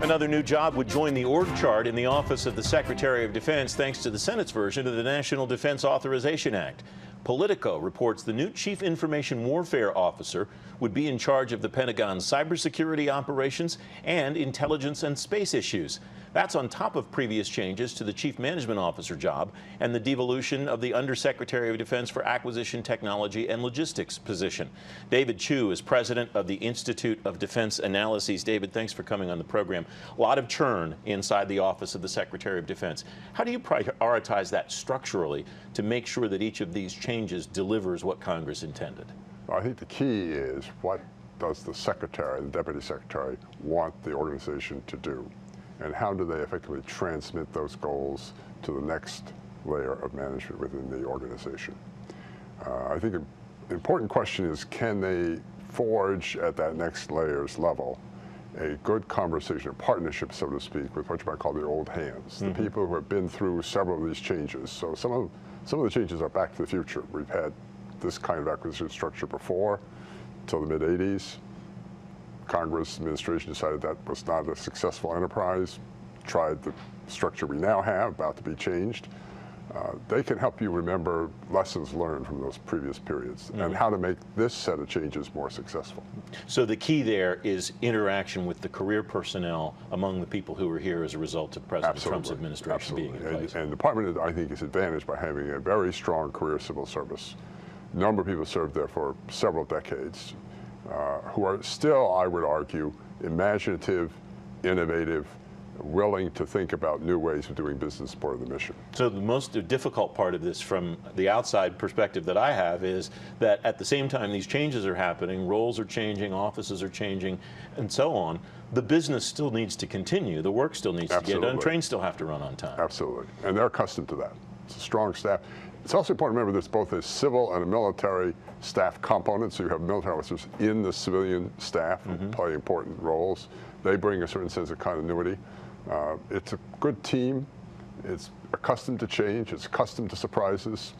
Another new job would join the org chart in the Office of the Secretary of Defense thanks to the Senate's version of the National Defense Authorization Act. Politico reports the new Chief Information Warfare Officer would be in charge of the Pentagon's cybersecurity operations and intelligence and space issues. That's on top of previous changes to the Chief Management Officer job and the devolution of the Undersecretary of Defense for Acquisition, Technology, and Logistics position. David Chu is president of the Institute of Defense Analyses. David, thanks for coming on the program. A lot of churn inside the Office of the Secretary of Defense. How do you prioritize that structurally to make sure that each of these changes delivers what Congress intended? Well, I think the key is, what does the Secretary, the Deputy Secretary, want the organization to do? And how do they effectively transmit those goals to the next layer of management within the organization? I think an important question is, can they forge at that next layer's level a good conversation, a partnership, so to speak, with what you might call the old hands, the people who have been through several of these changes. So some of the changes are back to the future. We've had this kind of acquisition structure before, till the mid-'80s. Congress administration decided that was not a successful enterprise, tried the structure we now have, about to be changed. They can help you remember lessons learned from those previous periods and how to make this set of changes more successful. So the key there is interaction with the career personnel among the people who are here as a result of President Trump's administration being in place. And the department, I think, is advantaged by having a very strong career civil service. A number of people served there for several decades, who are still, I would argue, imaginative, innovative, willing to think about new ways of doing business as part of the mission. So the most difficult part of this from the outside perspective that I have is that at the same time these changes are happening, roles are changing, offices are changing, and so on, the business still needs to continue, the work still needs to get done, trains still have to run on time. Absolutely, and they're accustomed to that. It's a strong staff. It's also important to remember there's both a civil and a military staff component, so you have military officers in the civilian staff who play important roles. They bring a certain sense of continuity. It's a good team. It's accustomed to change. It's accustomed to surprises.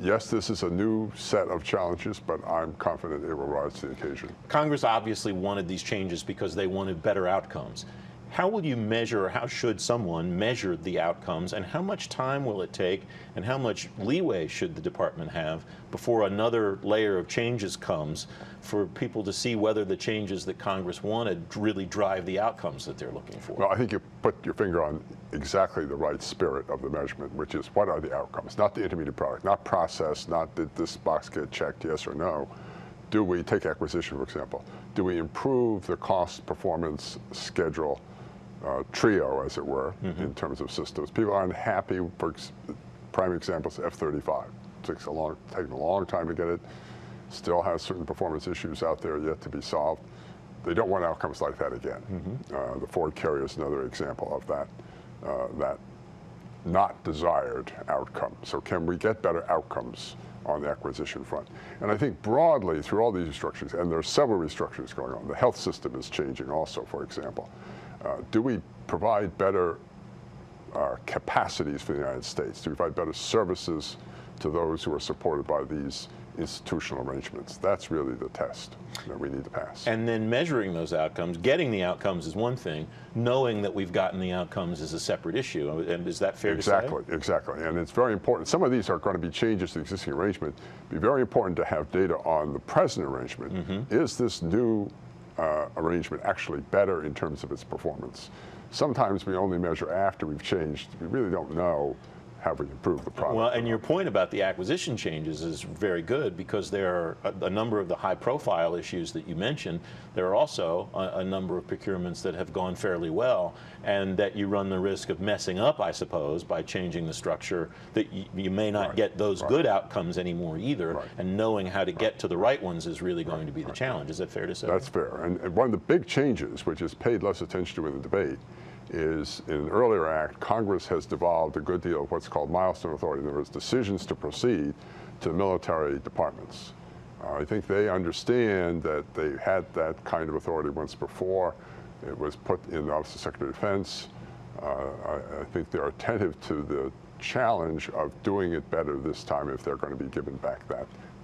Yes, this is a new set of challenges, but I'm confident it will rise to the occasion. Congress obviously wanted these changes because they wanted better outcomes. How will you measure, or how should someone measure the outcomes, and how much time will it take, and how much leeway should the department have before another layer of changes comes for people to see whether the changes that Congress wanted really drive the outcomes that they're looking for? Well, I think you put your finger on exactly the right spirit of the measurement, which is, what are the outcomes? Not the intermediate product, not process, not did this box get checked, yes or no. Do we take acquisition, for example? Do we improve the cost, performance, schedule, trio, as it were, in terms of systems? People aren't happy. For prime examples, F-35. Taken a long time to get it. Still has certain performance issues out there yet to be solved. They don't want outcomes like that again. The Ford carrier is another example of that not desired outcome. So can we get better outcomes on the acquisition front? And I think broadly through all these restructurings, and there are several restructurings going on, the health system is changing also, for example. Do we provide better capacities for the United States? Do we provide better services to those who are supported by these institutional arrangements? That's really the test that we need to pass. And then measuring those outcomes, getting the outcomes is one thing, knowing that we've gotten the outcomes is a separate issue. And is that fair to say? Exactly. And it's very important. Some of these are going to be changes to the existing arrangement. It'd be very important to have data on the present arrangement. Is this new arrangement actually better in terms of its performance? Sometimes we only measure after we've changed. We really don't know have we improved the product. Well, and your point about the acquisition changes is very good, because there are a number of the high-profile issues that you mentioned. There are also a number of procurements that have gone fairly well, and that you run the risk of messing up, I suppose, by changing the structure, that you may not get those good outcomes anymore either, and knowing how to get to the right ones is really going to be the challenge. Is that fair to say? That's fair. And one of the big changes, which is paid less attention to in the debate, is in an earlier act, Congress has devolved a good deal of what's called milestone authority. There was decisions to proceed to military departments. I think they understand that they had that kind of authority once before. It was put in the Office of Secretary of Defense. I think they're attentive to the challenge of doing it better this time if they're going to be given back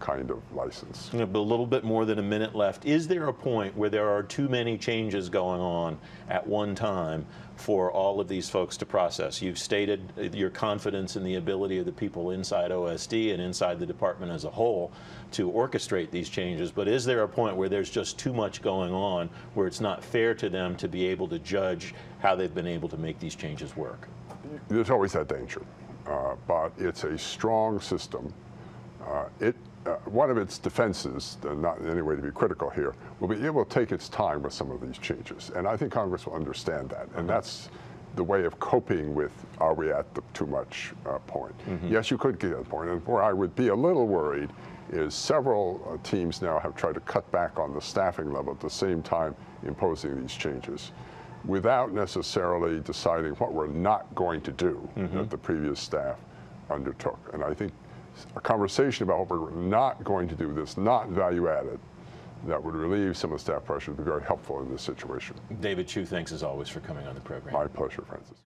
kind of license. A little bit more than a minute left. Is there a point where there are too many changes going on at one time for all of these folks to process? You've stated your confidence in the ability of the people inside OSD and inside the department as a whole to orchestrate these changes, but is there a point where there's just too much going on where it's not fair to them to be able to judge how they've been able to make these changes work? There's always that danger, but it's a strong system. One of its defenses, not in any way to be critical here, will be able to take its time with some of these changes. And I think Congress will understand that. And that's the way of coping with, are we at the too much point? Yes, you could get to that point. And where I would be a little worried is several teams now have tried to cut back on the staffing level at the same time imposing these changes without necessarily deciding what we're not going to do that the previous staff undertook. And I think a conversation about what we're not going to do that's not value added, that would relieve some of the staff pressure, would be very helpful in this situation. David Chu, thanks as always for coming on the program. My pleasure, Francis.